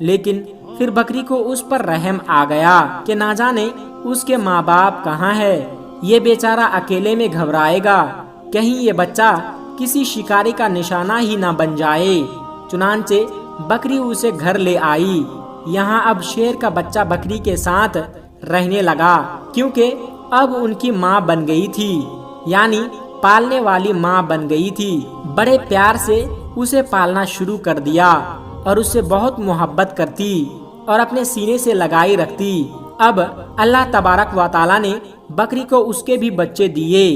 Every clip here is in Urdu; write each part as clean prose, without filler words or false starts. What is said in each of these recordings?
لیکن پھر بکری کو اس پر رحم آ گیا کہ نہ جانے اس کے ماں باپ کہاں ہے، یہ بیچارہ اکیلے میں گھبرائے گا، کہیں یہ بچہ کسی شکاری کا نشانہ ہی نہ بن جائے۔ چنانچہ بکری اسے گھر لے آئی۔ یہاں اب شیر کا بچہ بکری کے ساتھ رہنے لگا، کیونکہ اب ان کی ماں بن گئی تھی، یعنی پالنے والی ماں بن گئی تھی۔ بڑے پیار سے اسے پالنا شروع کر دیا اور اس سے بہت محبت کرتی اور اپنے سینے سے لگائی رکھتی۔ اب اللہ تبارک و تعالیٰ نے بکری کو اس کے بھی بچے دیے،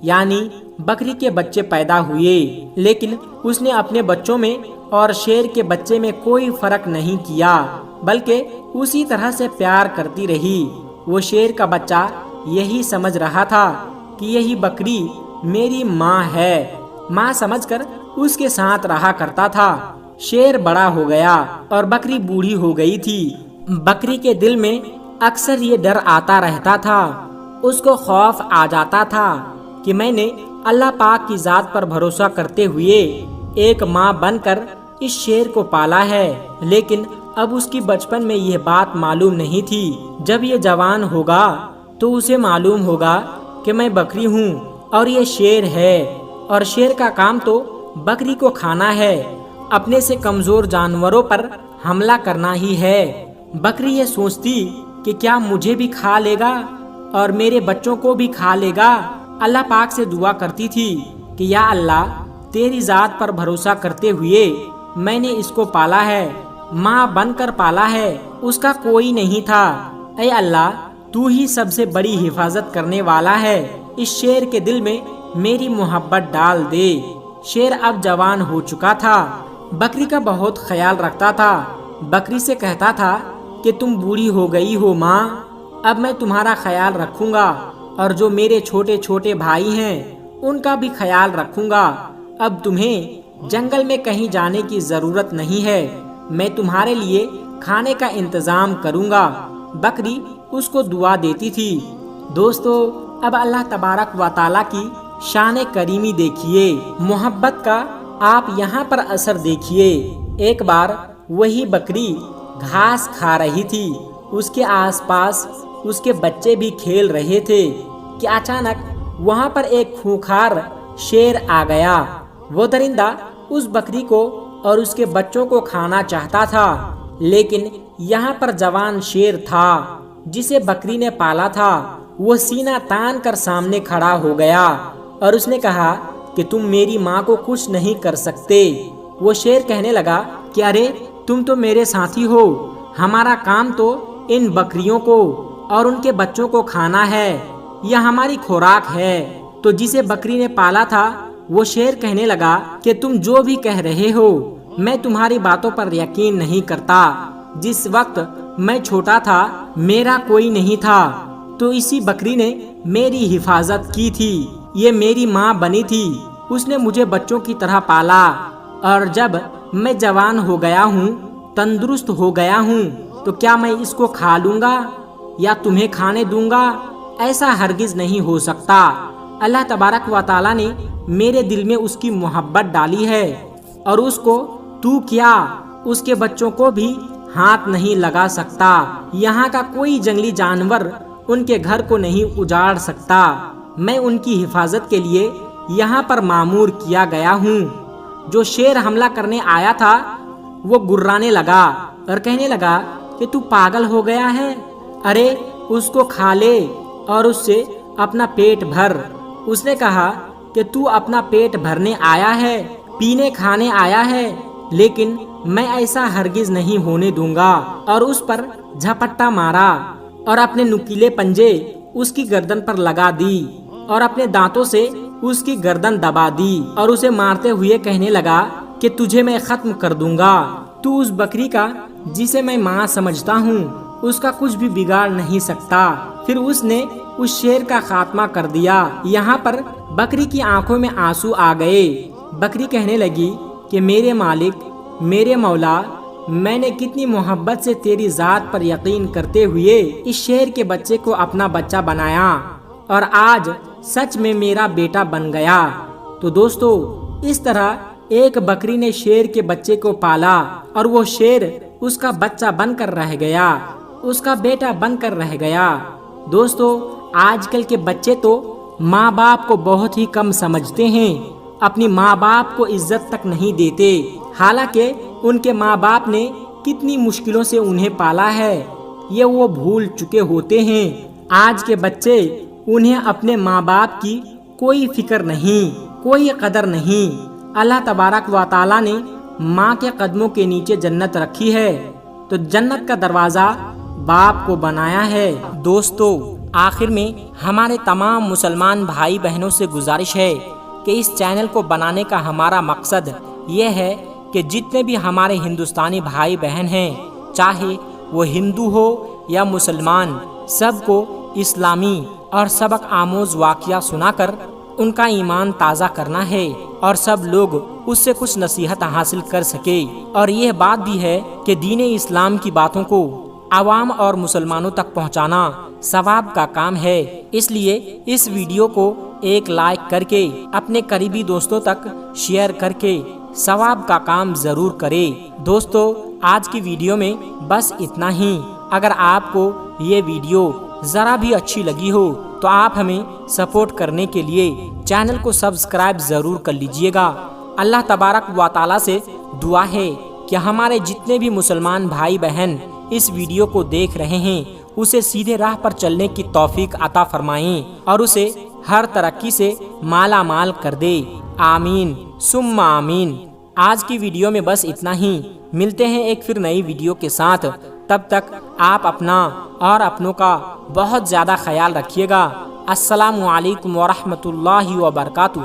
یعنی بکری کے بچے پیدا ہوئے، لیکن اس نے اپنے بچوں میں اور شیر کے بچے میں کوئی فرق نہیں کیا، بلکہ اسی طرح سے پیار کرتی رہی۔ وہ شیر کا بچہ یہی سمجھ رہا تھا کہ یہی بکری میری ماں ہے، ماں سمجھ کر اس کے ساتھ رہا کرتا تھا۔ شیر بڑا ہو گیا اور بکری بوڑھی ہو گئی تھی۔ بکری کے دل میں اکثر یہ ڈر آتا رہتا تھا، اس کو خوف آ جاتا تھا کہ میں نے اللہ پاک کی ذات پر بھروسہ کرتے ہوئے ایک ماں بن کر اس شیر کو پالا ہے، لیکن اب اس کی بچپن میں یہ بات معلوم نہیں تھی۔ جب یہ جوان ہوگا تو اسے معلوم ہوگا کہ میں بکری ہوں اور یہ شیر ہے، اور شیر کا کام تو بکری کو کھانا ہے، اپنے سے کمزور جانوروں پر حملہ کرنا ہی ہے۔ بکری یہ سوچتی کہ کیا مجھے بھی کھا لے گا اور میرے بچوں کو بھی کھا لے گا۔ اللہ پاک سے دعا کرتی تھی کہ یا اللہ، تیری ذات پر بھروسہ کرتے ہوئے میں نے اس کو پالا ہے، ماں بن کر پالا ہے، اس کا کوئی نہیں تھا۔ اے اللہ، تو ہی سب سے بڑی حفاظت کرنے والا ہے، اس شیر کے دل میں میری محبت ڈال دے۔ شیر اب جوان ہو چکا تھا، بکری کا بہت خیال رکھتا تھا۔ بکری سے کہتا تھا کہ تم بوڑھی ہو گئی ہو ماں، اب میں تمہارا خیال رکھوں گا، اور جو میرے چھوٹے چھوٹے بھائی ہیں ان کا بھی خیال رکھوں گا۔ اب تمہیں جنگل میں کہیں جانے کی ضرورت نہیں ہے، میں تمہارے لیے کھانے کا انتظام کروں گا۔ بکری اس کو دعا دیتی تھی۔ دوستو، اب اللہ تبارک و تعالیٰ کی شان کریمی دیکھیے، محبت کا آپ یہاں پر اثر دیکھیے۔ ایک بار وہی بکری گھاس کھا رہی تھی، اس کے آس پاس اس کے بچے بھی کھیل رہے تھے کہ اچانک وہاں پر ایک خونخوار شیر آ گیا۔ وہ درندہ اس بکری کو اور اس کے بچوں کو کھانا چاہتا تھا، لیکن یہاں پر جوان شیر تھا جسے بکری نے پالا تھا۔ وہ سینہ تان کر سامنے کھڑا ہو گیا اور اس نے کہا کہ تم میری ماں کو کچھ نہیں کر سکتے۔ وہ شیر کہنے لگا کہ ارے تم تو میرے ساتھی ہو، ہمارا کام تو ان بکریوں کو اور ان کے بچوں کو کھانا ہے، یہ ہماری خوراک ہے۔ تو جسے بکری نے پالا تھا وہ شیر کہنے لگا کہ تم جو بھی کہہ رہے ہو میں تمہاری باتوں پر یقین نہیں کرتا۔ جس وقت میں چھوٹا تھا میرا کوئی نہیں تھا، تو اسی بکری نے میری حفاظت کی تھی، یہ میری ماں بنی تھی، اس نے مجھے بچوں کی طرح پالا، اور جب میں جوان ہو گیا ہوں، تندرست ہو گیا ہوں، تو کیا میں اس کو کھا لوں گا یا تمہیں کھانے دوں گا؟ ایسا ہرگز نہیں ہو سکتا۔ اللہ تبارک و تعالیٰ نے میرے دل میں اس کی محبت ڈالی ہے، اور اس کو تو کیا اس کے بچوں کو بھی ہاتھ نہیں لگا سکتا۔ یہاں کا کوئی جنگلی جانور ان کے گھر کو نہیں اجاڑ سکتا۔ میں ان کی حفاظت کے لیے یہاں پر مامور کیا گیا ہوں۔ جو شیر حملہ کرنے آیا تھا وہ گرانے لگا اور کہنے لگا کہ تو پاگل ہو گیا ہے، ارے اس کو کھا لے اور اس سے اپنا پیٹ بھر۔ اس نے کہا کہ تو اپنا پیٹ بھرنے آیا ہے، پینے کھانے آیا ہے، لیکن میں ایسا ہرگز نہیں ہونے دوں گا، اور اس پر جھپٹا مارا اور اپنے نکیلے پنجے اس کی گردن پر لگا دی اور اپنے دانتوں سے اس کی گردن دبا دی، اور اسے مارتے ہوئے کہنے لگا کہ تجھے میں ختم کر دوں گا۔ تو اس بکری کا جسے میں ماں سمجھتا ہوں اس کا کچھ بھی بگاڑ نہیں سکتا۔ پھر اس نے اس شیر کا خاتمہ کر دیا۔ یہاں پر بکری کی آنکھوں میں آنسو آ گئے۔ بکری کہنے لگی کہ میرے مالک، میرے مولا، میں نے کتنی محبت سے تیری ذات پر یقین کرتے ہوئے اس شیر کے بچے کو اپنا بچہ بنایا، اور آج سچ میں میرا بیٹا بن گیا۔ تو دوستو، اس طرح ایک بکری نے شیر کے بچے کو پالا اور وہ شیر اس کا بچہ بن کر رہ گیا، اس کا بیٹا بن کر رہ گیا۔ دوستو، آج کل کے بچے تو ماں باپ کو بہت ہی کم سمجھتے ہیں، اپنی ماں باپ کو عزت تک نہیں دیتے، حالانکہ ان کے ماں باپ نے کتنی مشکلوں سے انہیں پالا ہے، یہ وہ بھول چکے ہوتے ہیں۔ آج کے بچے انہیں اپنے ماں باپ کی کوئی فکر نہیں، کوئی قدر نہیں۔ اللہ تبارک و تعالیٰ نے ماں کے قدموں کے نیچے جنت رکھی ہے، تو جنت کا دروازہ باپ کو بنایا ہے۔ دوستو، آخر میں ہمارے تمام مسلمان بھائی بہنوں سے گزارش ہے کہ اس چینل کو بنانے کا ہمارا مقصد یہ ہے کہ جتنے بھی ہمارے ہندوستانی بھائی بہن ہیں، چاہے وہ ہندو ہو یا مسلمان، سب کو اسلامی اور سبق آموز واقعہ سنا کر ان کا ایمان تازہ کرنا ہے اور سب لوگ اس سے کچھ نصیحت حاصل کر سکے۔ اور یہ بات بھی ہے کہ دین اسلام کی باتوں کو عوام اور مسلمانوں تک پہنچانا ثواب کا کام ہے، اس لیے اس ویڈیو کو ایک لائک کر کے اپنے قریبی دوستوں تک شیئر کر کے ثواب کا کام ضرور کرے۔ دوستو، آج کی ویڈیو میں بس اتنا ہی۔ اگر آپ کو یہ ویڈیو ذرا بھی اچھی لگی ہو تو آپ ہمیں سپورٹ کرنے کے لیے چینل کو سبسکرائب ضرور کر لیجئے گا۔ اللہ تبارک و تعالیٰ سے دعا ہے کہ ہمارے جتنے بھی مسلمان بھائی بہن اس ویڈیو کو دیکھ رہے ہیں، اسے سیدھے راہ پر چلنے کی توفیق عطا فرمائیں اور اسے ہر ترقی سے مالا مال کر دے۔ آمین ثم آمین۔ آج کی ویڈیو میں بس اتنا ہی، ملتے ہیں ایک پھر نئی ویڈیو کے ساتھ۔ تب تک آپ اپنا اور اپنوں کا بہت زیادہ خیال رکھیے گا۔ السلام علیکم ورحمۃ اللہ وبرکاتہ۔